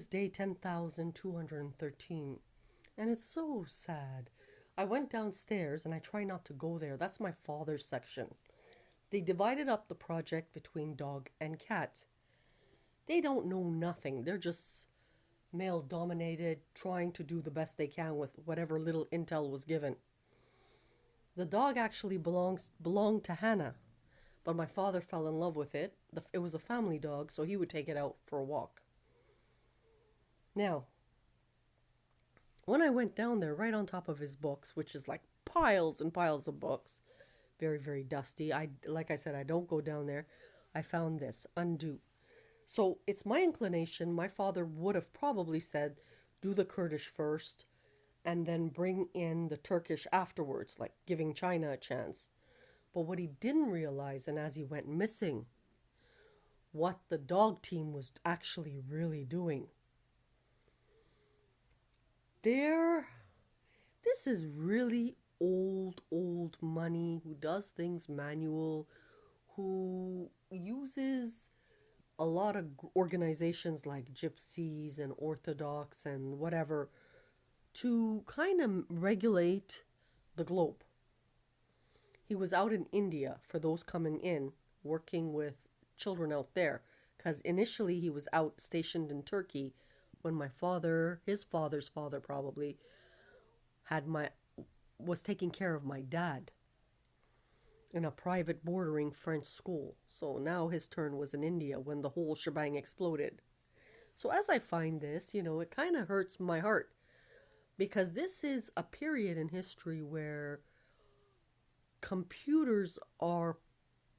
is day 10,213, and it's so sad. I went downstairs and I try not to go there. That's my father's section. They divided up the project between dog and cat. They don't know nothing. They're just male dominated, trying to do the best they can with whatever little intel was given. The dog actually belonged to Hanna, but my father fell in love with it. It was a family dog, so he would take it out for a walk. Now, when I went down there, right on top of his books, which is like piles and piles of books, very, very dusty. Like I said, I don't go down there. I found this, undo. So it's my inclination. My father would have probably said, do the Kurdish first, and then bring in the Turkish afterwards, like giving China a chance. But what he didn't realize, and as he went missing, what the dog team was actually really doing. This is really old money who does things manual, who uses a lot of organizations like gypsies and Orthodox and whatever to kind of regulate the globe. He was out in India, for those coming in, working with children out there, because initially he was out stationed in Turkey when my father, his father's father probably, was taking care of my dad in a private bordering French school. So now his turn was in India when the whole shebang exploded. So as I find this, it kind of hurts my heart, because this is a period in history where computers are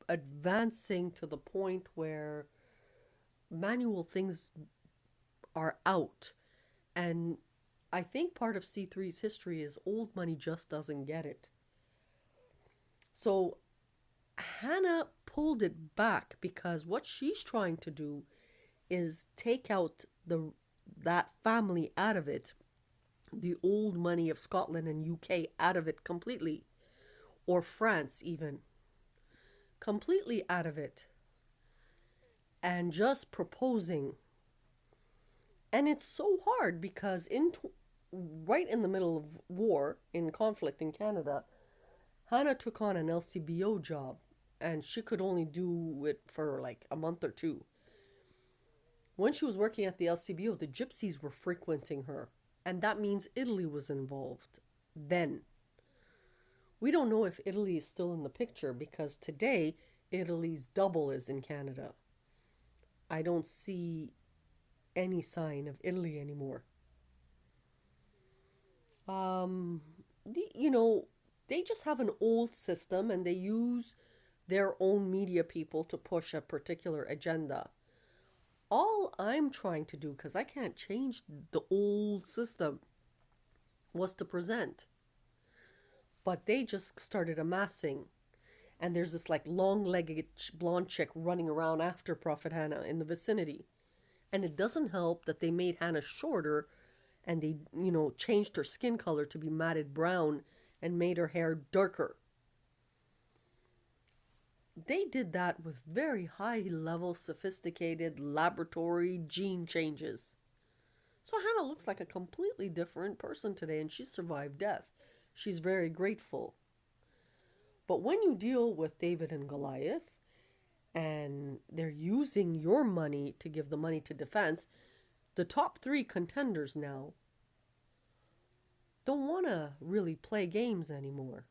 advancing to the point where manual things are out. And I think part of C3's history is old money just doesn't get it. So Hannah pulled it back because what she's trying to do is take out that family out of it, the old money of Scotland and UK out of it completely, or France even, completely out of it, and just proposing. And it's so hard because right in the middle of war, in conflict in Canada, Hannah took on an LCBO job, and she could only do it for like a month or two. When she was working at the LCBO, the gypsies were frequenting her, and that means Italy was involved then. We don't know if Italy is still in the picture because today Italy's double is in Canada. I don't see any sign of Italy anymore. They just have an old system and they use their own media people to push a particular agenda. All I'm trying to do, because I can't change the old system, was to present. But they just started amassing. And there's this like long-legged blonde chick running around after Prophet Hanna in the vicinity. And it doesn't help that they made Hanna shorter and they, changed her skin color to be matted brown and made her hair darker. They did that with very high-level, sophisticated laboratory gene changes. So Hanna looks like a completely different person today, and she survived death. She's very grateful. But when you deal with David and Goliath, and they're using your money to give the money to defense, the top 3 contenders now don't want to really play games anymore.